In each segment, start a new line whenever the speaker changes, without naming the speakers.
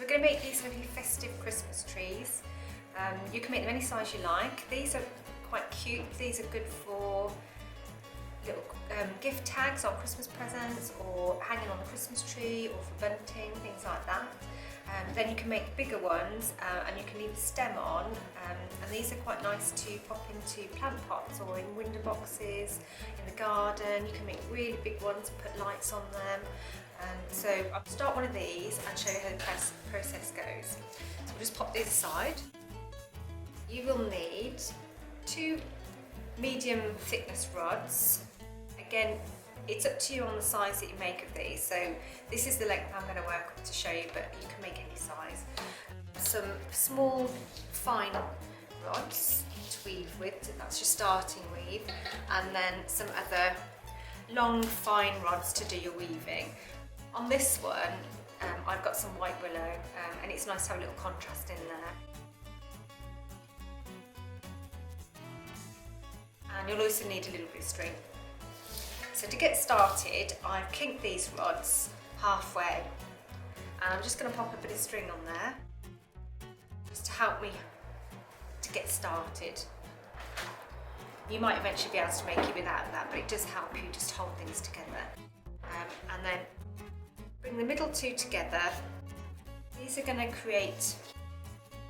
going to make these lovely festive Christmas trees. You can make them any size you like. These are quite cute. These are good for little gift tags on Christmas presents, or hanging on the Christmas tree, or for bunting, things like that. Then you can make bigger ones, and you can leave the stem on, and these are quite nice to pop into plant pots or in window boxes, in the garden. You can make really big ones and put lights on them. So I'll start one of these and show you how the process goes. So we'll just pop these aside. You will need 2 medium thickness rods. Again, it's up to you on the size that you make of these. So this is the length I'm going to work with to show you, but you can make any size. Some small fine rods to weave with, that's your starting weave, and then some other long fine rods to do your weaving. On this one, I've got some white willow, and it's nice to have a little contrast in there. And you'll also need a little bit of string. So to get started, I've kinked these rods halfway, and I'm just going to pop a bit of string on there just to help me to get started. You might eventually be able to make it without that, but it does help you just hold things together. And then bring the middle 2 together. These are going to create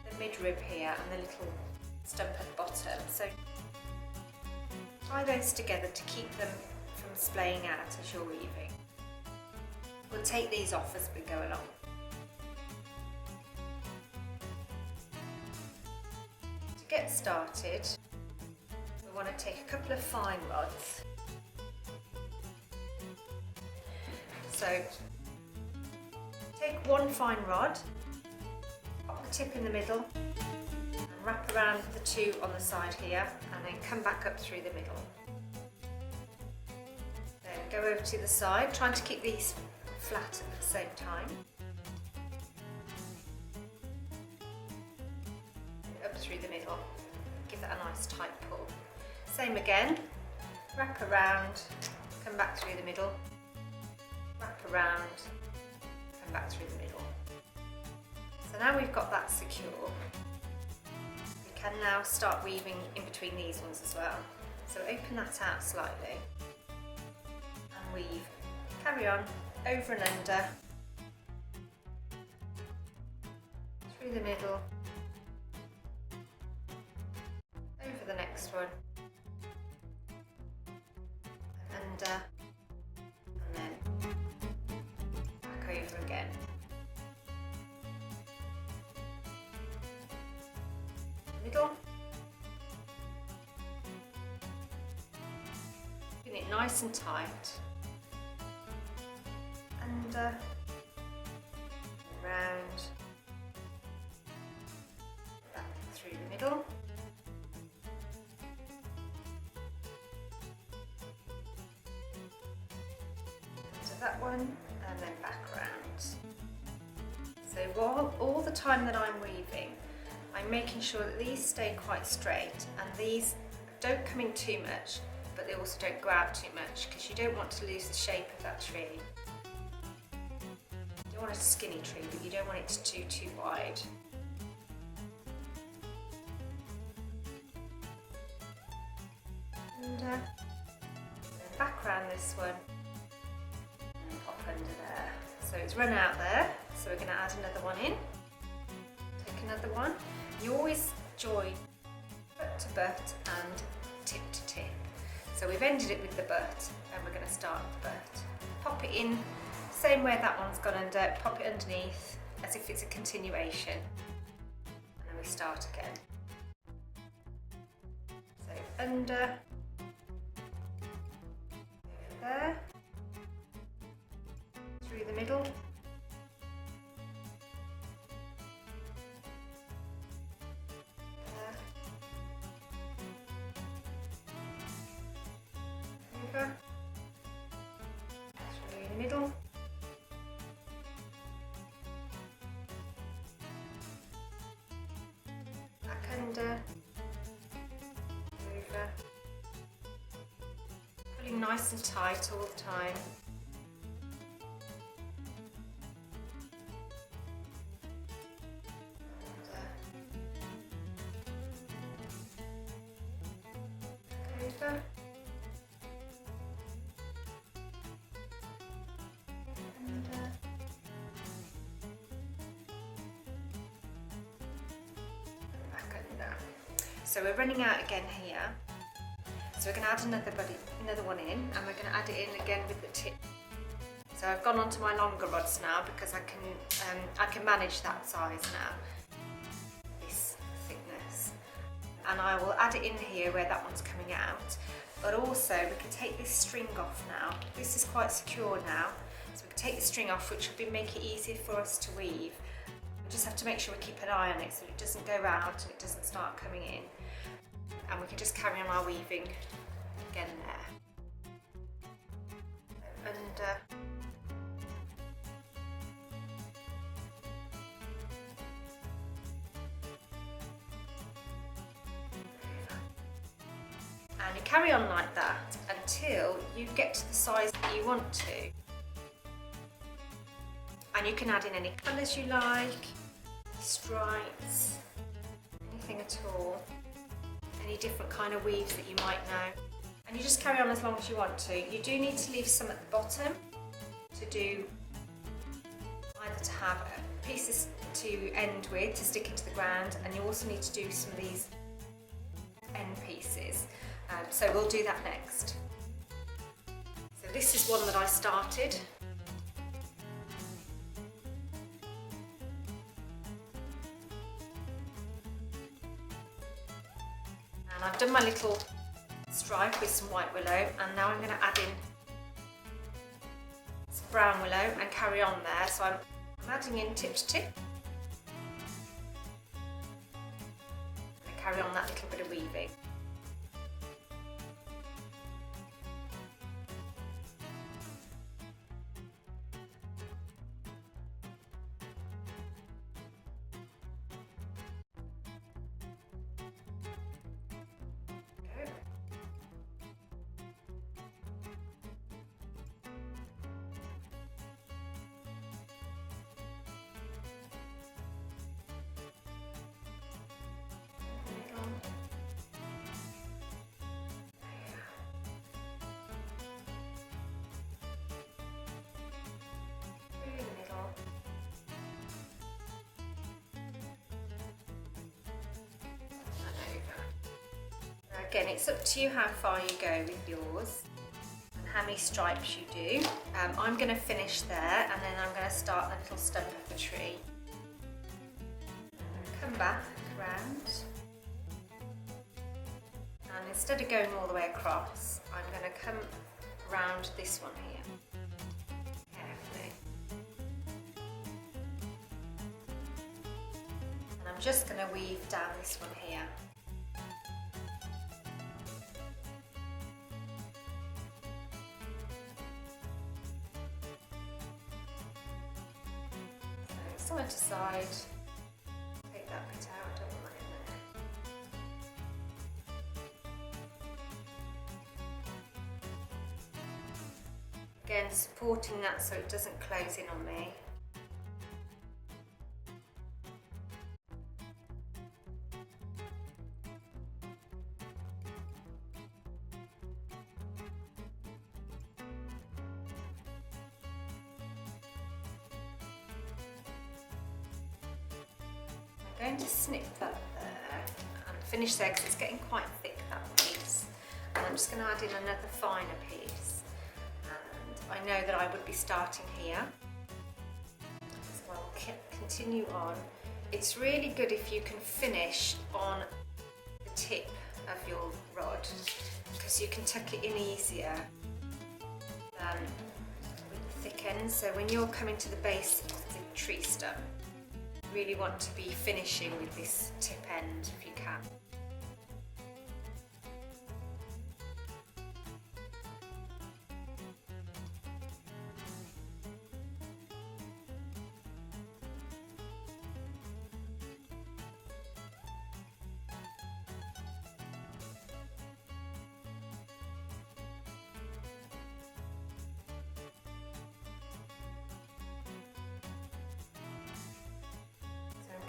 the midrib here and the little stump at the bottom. So tie those together to keep them from splaying out as you're weaving. We'll take these off as we go along. To get started, we want to take a couple of fine rods. So take one fine rod, pop the tip in the middle, and wrap around the 2 on the side here, and then come back up through the middle. Then go over to the side, trying to keep these flat at the same time. Up through the middle, give that a nice tight pull. Same again, wrap around, come back through the middle, wrap around, come back through the middle. So now we've got that secure, we can now start weaving in between these ones as well. So open that out slightly and weave, carry on, over and under, through the middle, over the next one, under, and then back over again. Middle. Keeping it nice and tight. Under, round, back through the middle. To that one, and then back round. So while all the time that I'm weaving, I'm making sure that these stay quite straight, and these don't come in too much, but they also don't go out too much, because you don't want to lose the shape of that tree. You want a skinny tree, but you don't want it to do too wide. And then back around this one and pop under there. So it's run out there, so we're going to add another one in. Take another one. You always join butt to butt and tip to tip. So we've ended it with the butt, and we're going to start with the butt. Pop it in, same way that one's gone under, pop it underneath as if it's a continuation, and then we start again. So under, over there, through the middle, there, over, through the middle, back under, over, pulling nice and tight all the time. So we're running out again here. So we're going to add another one in, and we're going to add it in again with the tip. So I've gone on to my longer rods now because I can manage that size now, this thickness. And I will add it in here where that one's coming out. But also we can take this string off now. This is quite secure now. So we can take the string off, which will make it easier for us to weave. We just have to make sure we keep an eye on it so it doesn't go out and it doesn't start coming in. And we can just carry on our weaving again there. And you carry on like that until you get to the size that you want to. And you can add in any colours you like, stripes, anything at all, any different kind of weaves that you might know. And you just carry on as long as you want to. You do need to leave some at the bottom to do, either to have pieces to end with, to stick into the ground, and you also need to do some of these end pieces. So we'll do that next. So this is one that I started. And I've done my little stripe with some white willow, and now I'm going to add in some brown willow and carry on there. So I'm adding in tip to tip. And carry on that little bit of weaving. Again, it's up to you how far you go with yours and how many stripes you do. I'm going to finish there, and then I'm going to start the little stump of the tree. Come back around, and instead of going all the way across, I'm going to come round this one here carefully. And I'm just going to weave down this one here. Side to side, take that bit out, don't want that in there. Again, supporting that so it doesn't close in on me. I'm going to snip that there and finish there because it's getting quite thick, that piece. And I'm just going to add in another finer piece. And I know that I would be starting here. So I'll continue on. It's really good if you can finish on the tip of your rod because you can tuck it in easier than with the thick end. So when you're coming to the base of the tree stump, really want to be finishing with this tip end if you can.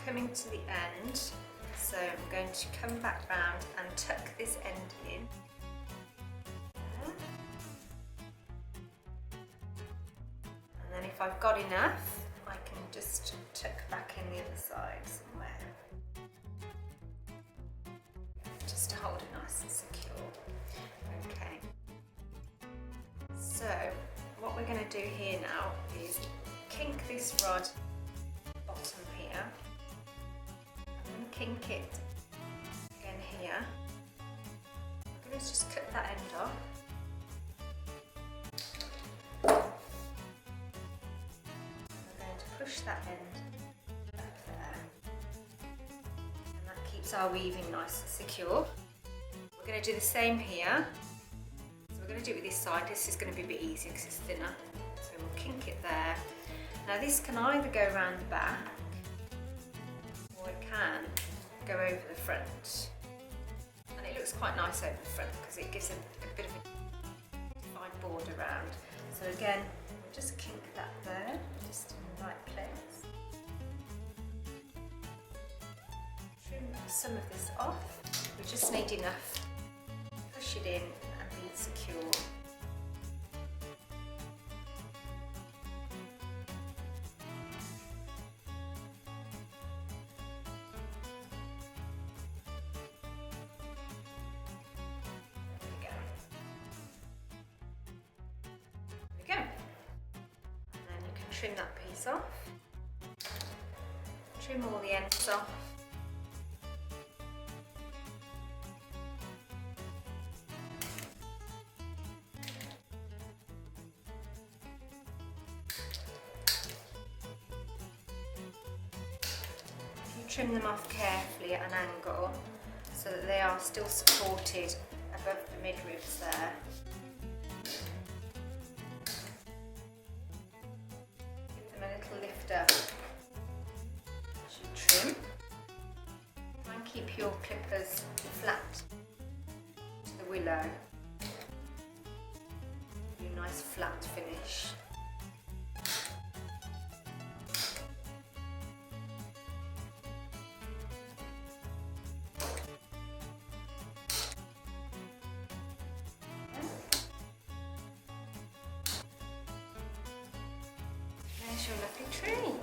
Coming to the end, so I'm going to come back round and tuck this end in. And then if I've got enough, I can just tuck back in the other side somewhere. just to hold it nice and secure. Okay. So what we're going to do here now is kink this rod bottom here. I'm going to kink it again here. I'm going to just cut that end off. I'm going to push that end up there. And that keeps our weaving nice and secure. We're going to do the same here. So we're going to do it with this side. This is going to be a bit easier because it's thinner. So we'll kink it there. Now this can either go around the back or it can go over the front. And it looks quite nice over the front because it gives a bit of a defined border around. So again, we'll just kink that there, just in the right place. Trim some of this off. We just need enough to push it in and be secure. Trim that piece off, trim all the ends off, if you trim them off carefully at an angle so that they are still supported above the midribs there. Lift up as you trim. Try and keep your clippers flat to the willow. Do a nice flat finish. There's your lovely tree.